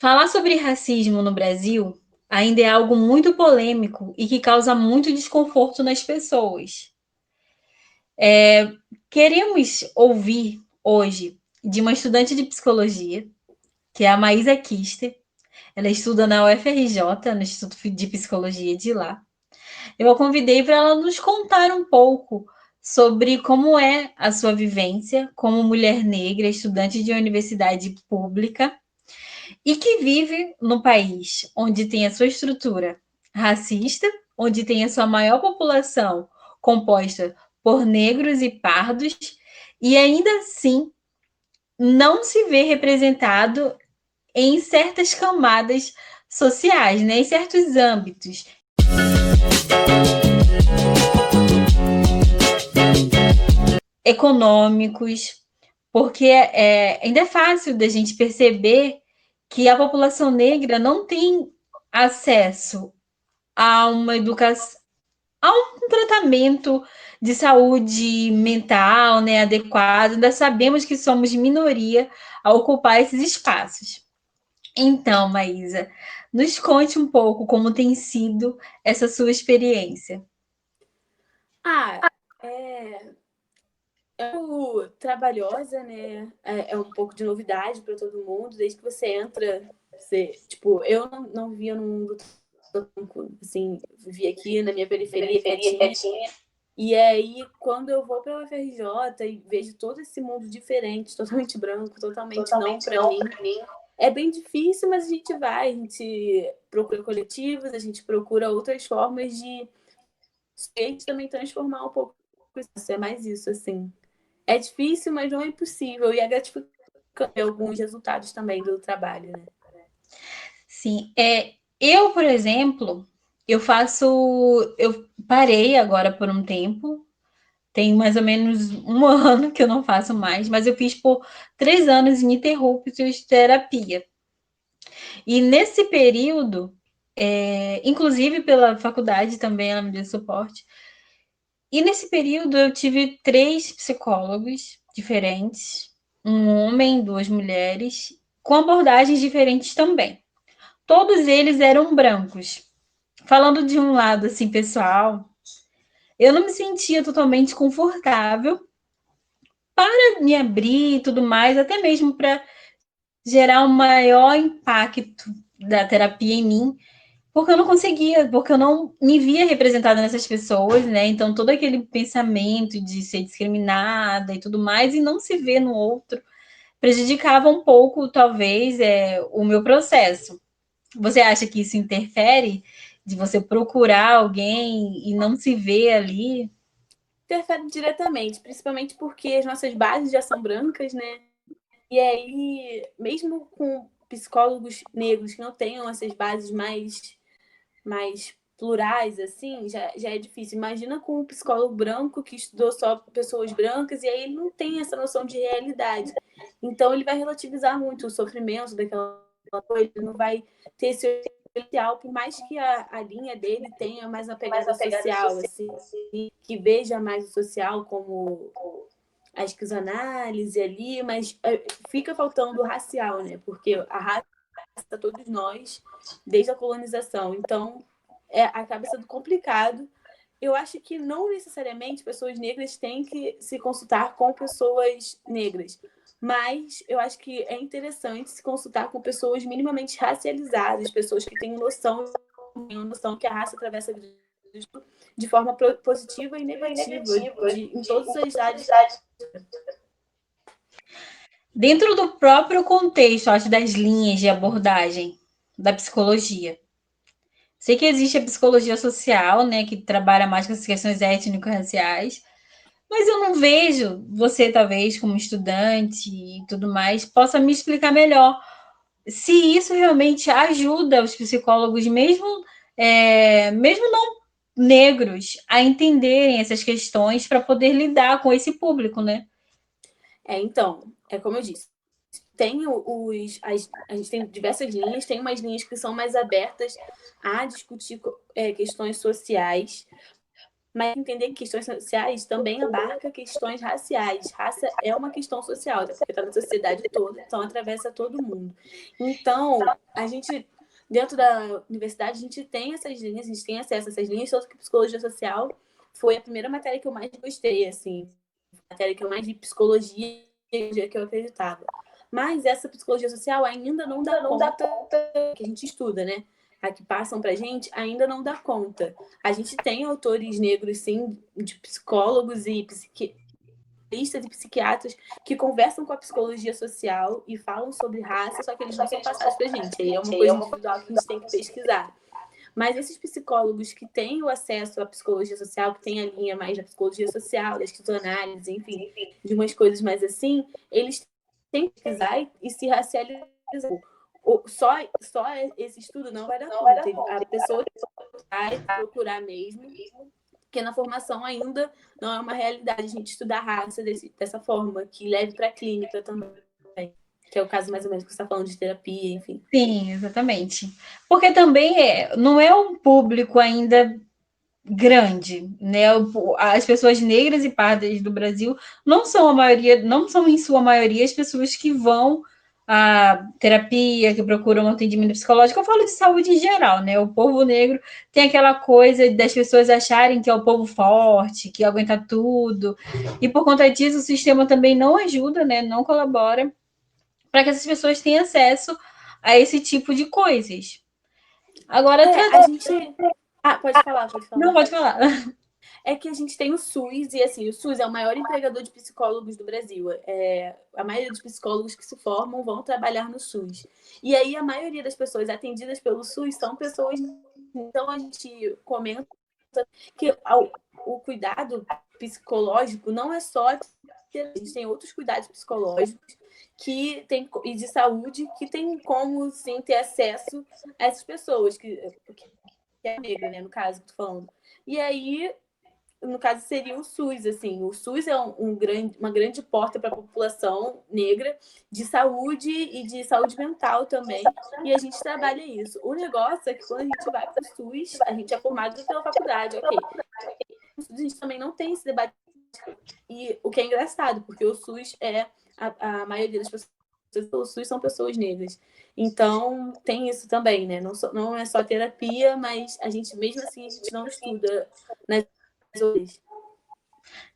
Falar sobre racismo no Brasil ainda é algo muito polêmico e que causa muito desconforto nas pessoas. Queremos ouvir hoje de uma estudante de psicologia, que é a Maísa Kister. Ela estuda na UFRJ, no Instituto de Psicologia de lá. Eu a convidei para ela nos contar um pouco sobre como é a sua vivência como mulher negra, estudante de universidade pública e que vive no país onde tem a sua estrutura racista, onde tem a sua maior população composta por negros e pardos, e ainda assim não se vê representado em certas camadas sociais, né, em certos âmbitos econômicos, porque ainda é fácil da gente perceber que a população negra não tem acesso a uma educação, a um tratamento de saúde mental, né, adequado. Ainda sabemos que somos minoria a ocupar esses espaços. Então, Maísa, nos conte um pouco como tem sido essa sua experiência. Ah, é, trabalhosa, né? É um pouco de novidade para todo mundo. Desde que você entra, tipo, eu não via no mundo assim, vivia aqui na minha periferia quietinha. E aí, quando eu vou para a UFRJ e vejo todo esse mundo diferente, totalmente branco, totalmente não para mim, é bem difícil, mas a gente procura coletivos, a gente procura outras formas de a gente também transformar um pouco isso. É mais isso, assim. É difícil, mas não é impossível. E é gratificante ver alguns resultados também do trabalho, né? Sim, eu, por exemplo, eu parei agora por um tempo, tem mais ou menos um ano que eu não faço mais, mas eu fiz por 3 anos ininterruptos de terapia. E nesse período, inclusive pela faculdade também, ela me deu suporte. E nesse período eu tive 3 psicólogos diferentes, um homem, 2 mulheres, com abordagens diferentes também. Todos eles eram brancos. Falando de um lado assim pessoal, eu não me sentia totalmente confortável para me abrir e tudo mais, até mesmo para gerar um maior impacto da terapia em mim, porque eu não conseguia, porque eu não me via representada nessas pessoas, né? Então todo aquele pensamento de ser discriminada e tudo mais e não se ver no outro prejudicava um pouco, talvez, o meu processo. Você acha que isso interfere de você procurar alguém e não se ver ali? Interfere diretamente, principalmente porque as nossas bases já são brancas, né? E aí, mesmo com psicólogos negros que não tenham essas bases mais plurais, assim, já é difícil. Imagina com um psicólogo branco que estudou só pessoas brancas e aí ele não tem essa noção de realidade. Então, ele vai relativizar muito o sofrimento daquela coisa, ele não vai ter esse potencial, por mais que a linha dele tenha mais uma pegada social, assim, que veja mais o social como a esquizoanálise ali, mas fica faltando o racial, né? Porque a raça todos nós desde a colonização. Então, acaba sendo complicado. Eu acho que não necessariamente pessoas negras têm que se consultar com pessoas negras, mas eu acho que é interessante se consultar com pessoas minimamente racializadas, pessoas que tenham noção que a raça atravessa a vida de forma positiva e negativa, em todas as áreas. Dentro do próprio contexto, acho, das linhas de abordagem da psicologia. Sei que existe a psicologia social, né, que trabalha mais com as questões étnico-raciais, mas eu não vejo você, talvez, como estudante e tudo mais, possa me explicar melhor se isso realmente ajuda os psicólogos, mesmo não negros, a entenderem essas questões para poder lidar com esse público, né? Então, é como eu disse, tem a gente tem diversas linhas, tem umas linhas que são mais abertas a discutir questões sociais, mas entender que questões sociais também abarca questões raciais. Raça é uma questão social, até porque está na sociedade toda, então atravessa todo mundo. Então, a gente, dentro da universidade, a gente tem essas linhas, a gente tem acesso a essas linhas, tanto que psicologia social foi a primeira matéria que eu mais gostei, assim, a matéria que eu mais vi psicologia que eu acreditava. Mas essa psicologia social ainda não dá conta que a gente estuda, né? A que passam para a gente ainda não dá conta. A gente tem autores negros, sim, de psicólogos e psiquiatristas e psiquiatras que conversam com a psicologia social e falam sobre raça, só que eles não são passados para a gente. Aí é uma coisa individual que a gente tem que pesquisar. Mas esses psicólogos que têm o acesso à psicologia social, que têm a linha mais da psicologia social, da esquizoanálise, enfim, de umas coisas mais assim, eles têm que pesquisar e se racializar. Só esse estudo não vai dar conta. A pessoa vai procurar mesmo, porque na formação ainda não é uma realidade a gente estudar raça dessa forma, que leve para a clínica também, que é o caso mais ou menos que você está falando de terapia, enfim. Sim, exatamente. Porque também não é um público ainda grande, né? As pessoas negras e pardas do Brasil não são a maioria, não são em sua maioria as pessoas que vão à terapia, que procuram um atendimento psicológico. Eu falo de saúde em geral, né? O povo negro tem aquela coisa das pessoas acharem que é o povo forte, que aguenta tudo, e por conta disso o sistema também não ajuda, né? Não colabora para que essas pessoas tenham acesso a esse tipo de coisas. Agora, A gente. Ah, pode falar, pode não falar. pode falar. É que a gente tem o SUS, e assim, o SUS é o maior empregador de psicólogos do Brasil. A maioria dos psicólogos que se formam vão trabalhar no SUS. E aí a maioria das pessoas atendidas pelo SUS são pessoas. Então a gente comenta que o cuidado psicológico não é só. A gente tem outros cuidados psicológicos que tem, e de saúde que tem como sim ter acesso a essas pessoas, que é negra, né, no caso que eu tô falando. E aí no caso, seria o SUS, assim. O SUS é uma grande porta para a população negra de saúde e de saúde mental também. E a gente trabalha isso. O negócio é que quando a gente vai para o SUS, a gente é formado pela faculdade, ok. A gente também não tem esse debate. E o que é engraçado, porque o SUS a maioria das pessoas do SUS são pessoas negras. Então, tem isso também, né? Não é só terapia, mas a gente, mesmo assim, a gente não estuda nas outras.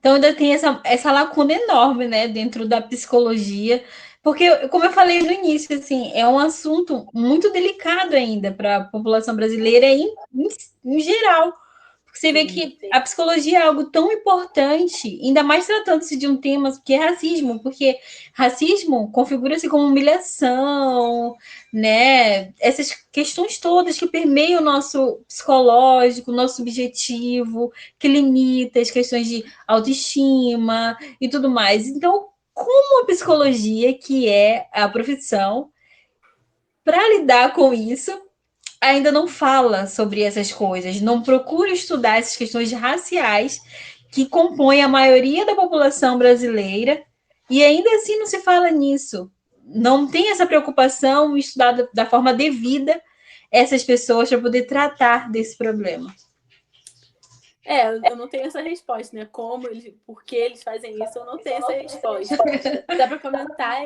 Então ainda tem essa lacuna enorme, né, dentro da psicologia, porque, como eu falei no início, assim, é um assunto muito delicado ainda para a população brasileira em geral. Porque você vê Sim. que a psicologia é algo tão importante, ainda mais tratando-se de um tema que é racismo, porque racismo configura-se como humilhação, né? Essas questões todas que permeiam o nosso psicológico, o nosso subjetivo, que limita as questões de autoestima e tudo mais. Então, como a psicologia, que é a profissão, para lidar com isso, ainda não fala sobre essas coisas, não procura estudar essas questões raciais que compõem a maioria da população brasileira, e ainda assim não se fala nisso. Não tem essa preocupação em estudar da forma devida essas pessoas para poder tratar desse problema. Eu não tenho essa resposta, né? Por que eles fazem isso, eu não tenho essa resposta. Dá para comentar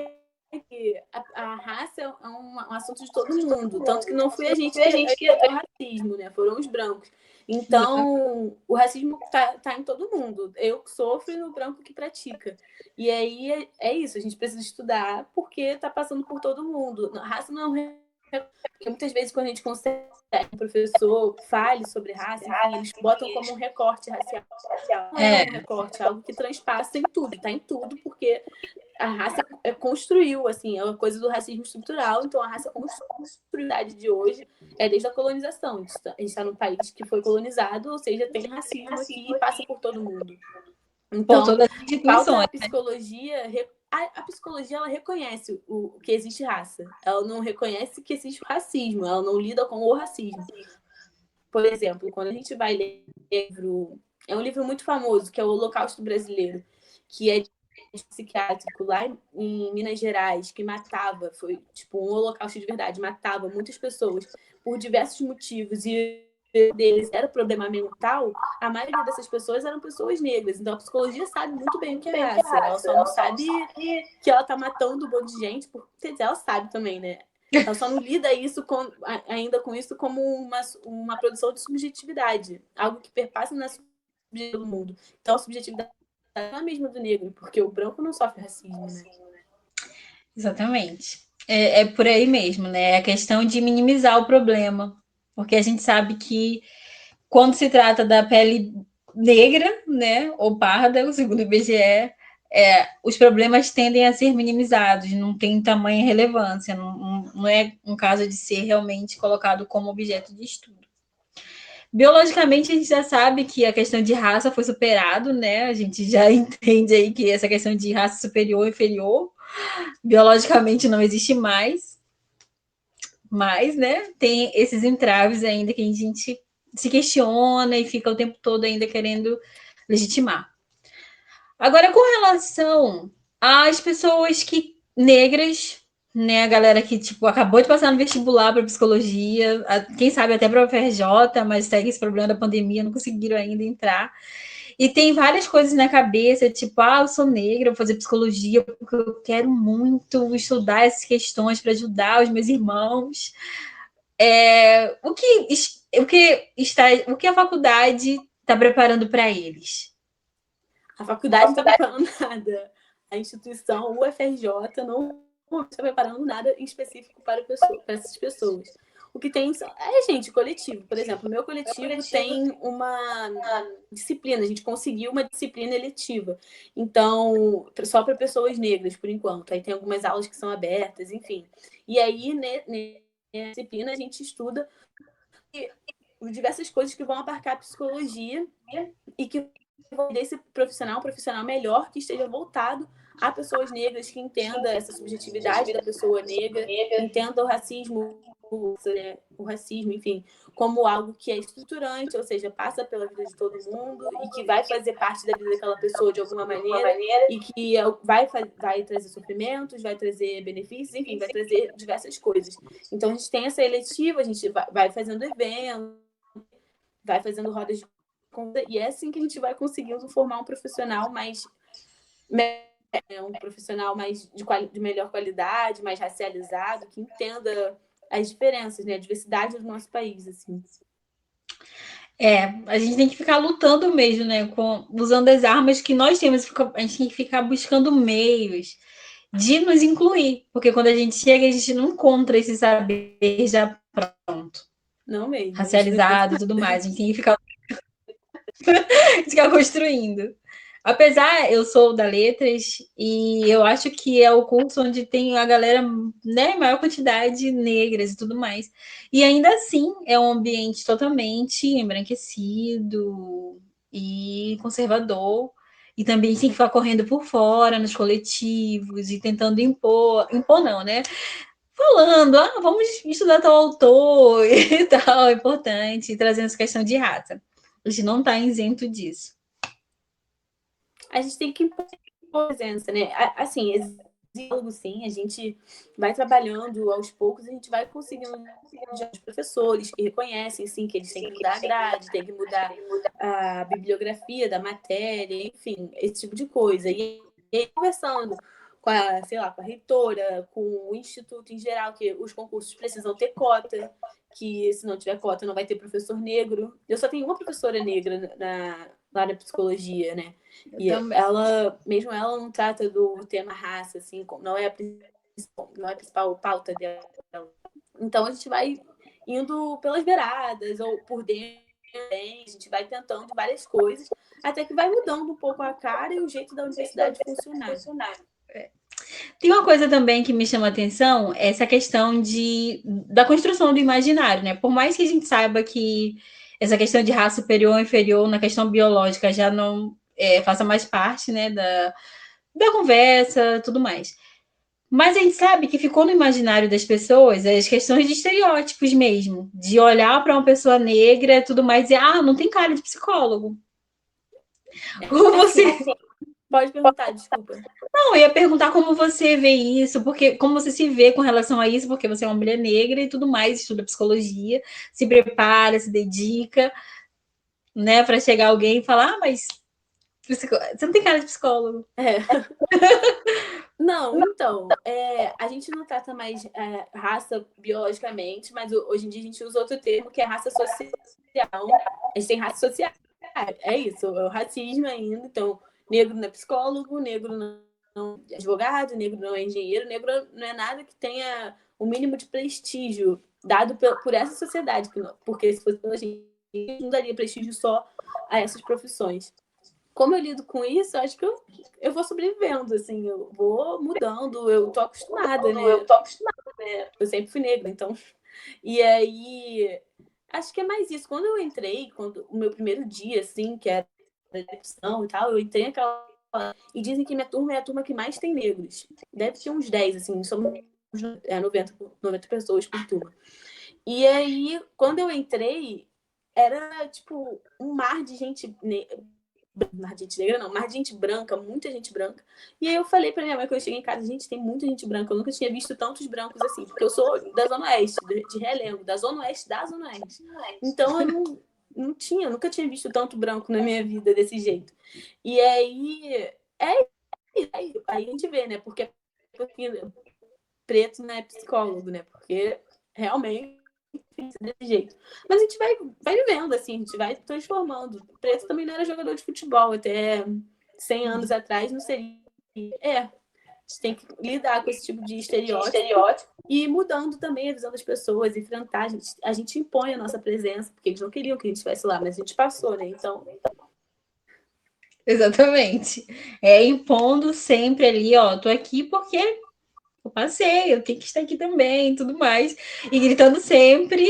que a raça é um assunto de todo mundo, tanto que não foi a gente que inventou o racismo, né? Foram os brancos. Então, o racismo tá em todo mundo. Eu sofro e o branco que pratica. E aí é isso, a gente precisa estudar porque tá passando por todo mundo. A raça não é porque muitas vezes quando a gente consegue que o professor fale sobre raça, enfim, eles botam como um recorte racial. Não é É, um recorte, é algo que transpassa em tudo, está em tudo, porque a raça construiu, assim, é uma coisa do racismo estrutural, então a raça construiu a idade de hoje, desde a colonização. A gente está num país que foi colonizado, ou seja, tem racismo aqui e passa por todo mundo. por Então, todas as falta instituições. a psicologia. A psicologia ela reconhece que existe raça. Ela não reconhece que existe o racismo. Ela não lida com o racismo. Por exemplo, quando a gente vai ler livro, é um livro muito famoso, que é o Holocausto Brasileiro, que é psiquiátrico lá em Minas Gerais, que foi tipo um holocausto de verdade, matava muitas pessoas por diversos motivos. E deles era problema mental, a maioria dessas pessoas eram pessoas negras. Então a psicologia sabe muito bem o que é raça. Ela só não sabe que ela tá matando um monte de gente, porque ela sabe também, né? Ela só não lida ainda com isso como uma produção de subjetividade, algo que perpassa na subjetividade do mundo. Então a subjetividade não é a mesma do negro, porque o branco não sofre racismo, né? Exatamente. É por aí mesmo, né? É a questão de minimizar o problema. Porque a gente sabe que quando se trata da pele negra, né, ou parda, segundo o IBGE, os problemas tendem a ser minimizados, não tem tamanha relevância, não é um caso de ser realmente colocado como objeto de estudo. Biologicamente, a gente já sabe que a questão de raça foi superado, né? A gente já entende aí que essa questão de raça superior e inferior, biologicamente não existe mais, mas, né, tem esses entraves ainda que a gente se questiona e fica o tempo todo ainda querendo legitimar. Agora, com relação às pessoas que negras, né, a galera que tipo acabou de passar no vestibular para psicologia, quem sabe até para o UFRJ, mas segue esse problema da pandemia, não conseguiram ainda entrar. E tem várias coisas na cabeça, tipo, eu sou negra, vou fazer psicologia porque eu quero muito estudar essas questões para ajudar os meus irmãos. O que a faculdade está preparando para eles? A faculdade não está preparando nada. A instituição, o UFRJ, não está preparando nada em específico para essas pessoas. O que tem gente, coletivo. Por exemplo, o meu coletivo tem uma disciplina, a gente conseguiu uma disciplina eletiva. Então, só para pessoas negras, por enquanto. Aí tem algumas aulas que são abertas, enfim. E aí, nessa disciplina, a gente estuda diversas coisas que vão abarcar a psicologia e que desse profissional, um profissional melhor, que esteja voltado a pessoas negras, que entenda essa subjetividade da pessoa negra, entenda o racismo, enfim, como algo que é estruturante, ou seja, passa pela vida de todo mundo e que vai fazer parte da vida daquela pessoa de alguma maneira e que vai trazer sofrimentos, vai trazer benefícios, enfim, vai trazer diversas coisas. Então, a gente tem essa eletiva, a gente vai fazendo eventos, vai fazendo rodas de conta, e é assim que a gente vai conseguindo formar um profissional mais de melhor qualidade, mais racializado, que entenda as diferenças, né, a diversidade do nosso país, assim. A gente tem que ficar lutando mesmo, né? Usando as armas que nós temos, a gente tem que ficar buscando meios de nos incluir, porque quando a gente chega, a gente não encontra esse saber já pronto, não mesmo, racializado e tudo mais. A gente tem que ficar construindo. Apesar, eu sou da Letras e eu acho que é o curso onde tem a galera, né, maior quantidade negras e tudo mais. E ainda assim é um ambiente totalmente embranquecido e conservador. E também tem que ficar correndo por fora nos coletivos e tentando impor não, né? Falando, vamos estudar tal autor e tal, é importante, trazendo essa questão de raça. A gente não está isento disso. A gente tem que impor presença, né? Assim, diálogo, sim, a gente vai trabalhando aos poucos, a gente vai conseguindo os professores que reconhecem, sim, que eles têm que mudar a grade, têm que mudar a bibliografia da matéria, enfim, esse tipo de coisa. E aí, conversando com a, sei lá, com a reitora, com o instituto em geral, que os concursos precisam ter cota, que se não tiver cota não vai ter professor negro. Eu só tenho uma professora negra lá na psicologia, né? E mesmo ela não trata do tema raça, assim, não é a principal pauta dela. Então a gente vai indo pelas beiradas ou por dentro, a gente vai tentando várias coisas, até que vai mudando um pouco a cara e o jeito da universidade funcionar. Tem uma coisa também que me chama a atenção, essa questão da construção do imaginário, né? Por mais que a gente saiba que essa questão de raça superior ou inferior na questão biológica já não faça mais parte, né, da conversa, tudo mais. Mas a gente sabe que ficou no imaginário das pessoas as questões de estereótipos mesmo, de olhar para uma pessoa negra e tudo mais e não tem cara de psicólogo. Como você, Pode perguntar, desculpa. Não, eu ia perguntar como você vê isso, porque como você se vê com relação a isso, porque você é uma mulher negra e tudo mais, estuda psicologia, se prepara, se dedica, né, para chegar alguém e falar, ah, mas você não tem cara de psicólogo. É. Não, então, a gente não trata mais raça biologicamente, mas hoje em dia a gente usa outro termo que é raça social. A gente tem raça social. É isso, é o racismo ainda. Então, negro não é psicólogo, negro não é advogado, negro não é engenheiro, negro não é nada que tenha o mínimo de prestígio dado por essa sociedade, porque se fosse pela gente, não daria prestígio só a essas profissões. Como eu lido com isso, eu acho que eu vou sobrevivendo, assim, eu vou mudando, eu tô acostumada, né? Eu sempre fui negra, então. E aí, acho que é mais isso. Quando eu entrei, quando o meu primeiro dia, assim, que era a eleição e tal, eu entrei naquela. E dizem que minha turma é a turma que mais tem negros. Deve ter uns 10, assim, somos 90 pessoas por turma. E aí, quando eu entrei, era tipo um mar de gente mar de gente negra, não, mar de gente branca, muita gente branca. E aí eu falei pra minha mãe quando eu cheguei em casa, gente, tem muita gente branca. Eu nunca tinha visto tantos brancos assim, porque eu sou da Zona Oeste, de Realengo, da Zona Oeste da Zona Oeste. Então eu não tinha, nunca tinha visto tanto branco na minha vida desse jeito. E aí, aí a gente vê, né? Porque preto não é psicólogo, né? Porque realmente desse jeito. Mas a gente vai vivendo, assim, a gente vai transformando. O Preto também não era jogador de futebol até 100 anos atrás, não seria. A gente tem que lidar com esse tipo de estereótipo e ir mudando também a visão das pessoas, enfrentar. A gente impõe a nossa presença, porque eles não queriam que a gente estivesse lá, mas a gente passou, né? Então. Exatamente. É impondo sempre ali, ó, tô aqui porque eu passei, eu tenho que estar aqui também, tudo mais. E gritando sempre,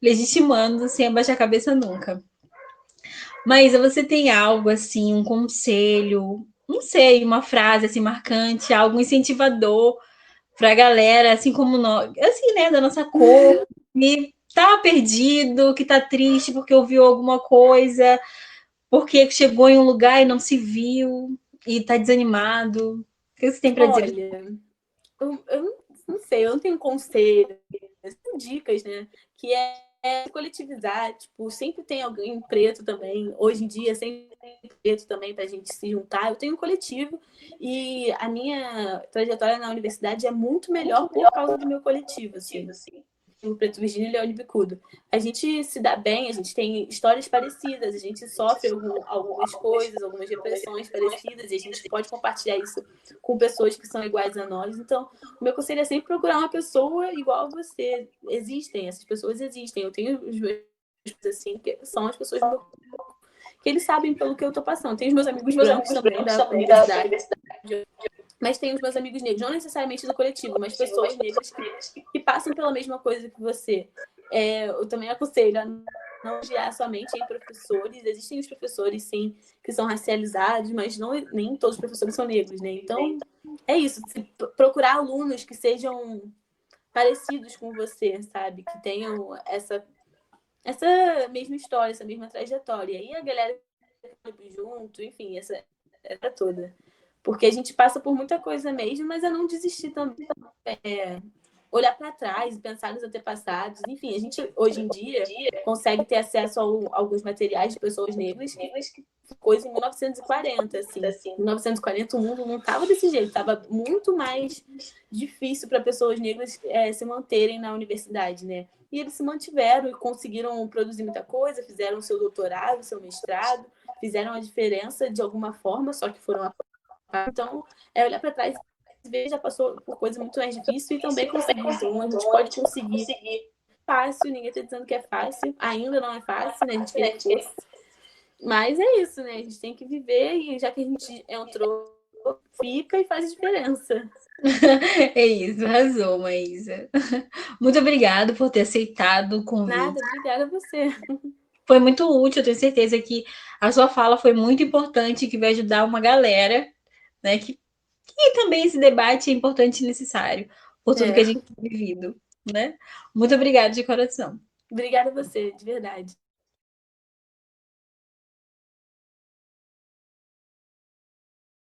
legitimando, sem abaixar a cabeça nunca. Mas você tem algo assim, um conselho, não sei, uma frase assim marcante, algo incentivador para a galera, assim como nós, assim, né, da nossa cor, que tá perdido, que tá triste porque ouviu alguma coisa, porque chegou em um lugar e não se viu e tá desanimado. O que você tem para dizer? Olha, eu não sei, eu não tenho conselho, são dicas, né? Que é coletivizar, tipo, sempre tem alguém preto também. Hoje em dia, sempre tem preto também para a gente se juntar. Eu tenho um coletivo e a minha trajetória na universidade é muito melhor por causa do meu coletivo, assim o Preto Virgínia e Leone Bicudo. A gente se dá bem, a gente tem histórias parecidas, a gente sofre algumas coisas, algumas repressões parecidas, e a gente pode compartilhar isso com pessoas que são iguais a nós. Então, o meu conselho é sempre procurar uma pessoa igual a você. Existem, essas pessoas existem. Eu tenho os meus assim, que são as pessoas do meu que eles sabem pelo que eu tô passando. Tem os meus amigos brancos também da universidade, mas tem os meus amigos negros, não necessariamente do coletivo, mas pessoas negras que passam pela mesma coisa que você. Eu também aconselho a não guiar somente em professores. Existem os professores, sim, que são racializados, mas não, nem todos os professores são negros, né? Então, é isso. Procurar alunos que sejam parecidos com você, sabe? Que tenham essa mesma história, essa mesma trajetória. E aí a galera junto, enfim, essa toda. Porque a gente passa por muita coisa mesmo, mas é não desistir também. Olhar para trás e pensar nos antepassados. Enfim, a gente hoje em dia consegue ter acesso a alguns materiais de pessoas negras que coisa em 1940, assim. Em 1940 o mundo não estava desse jeito, estava muito mais difícil para pessoas negras se manterem na universidade, né? E eles se mantiveram e conseguiram produzir muita coisa, fizeram seu doutorado, seu mestrado, fizeram a diferença de alguma forma, só que foram. Então, olhar para trás e ver já passou por coisas muito mais difíceis e também conseguiu. Então, a gente pode conseguir fácil, ninguém está dizendo que é fácil, ainda não é fácil, né? A gente queria que fosse. Mas é isso, né? A gente tem que viver e já que a gente entrou, fica e faz a diferença. É isso, arrasou, Maísa. Muito obrigada por ter aceitado o convite. Nada, obrigada a você. Foi muito útil, eu tenho certeza que a sua fala foi muito importante, que vai ajudar uma galera, né? Que também esse debate é importante e necessário, por tudo que a gente tem vivido, né? Muito obrigada de coração. Obrigada a você, de verdade.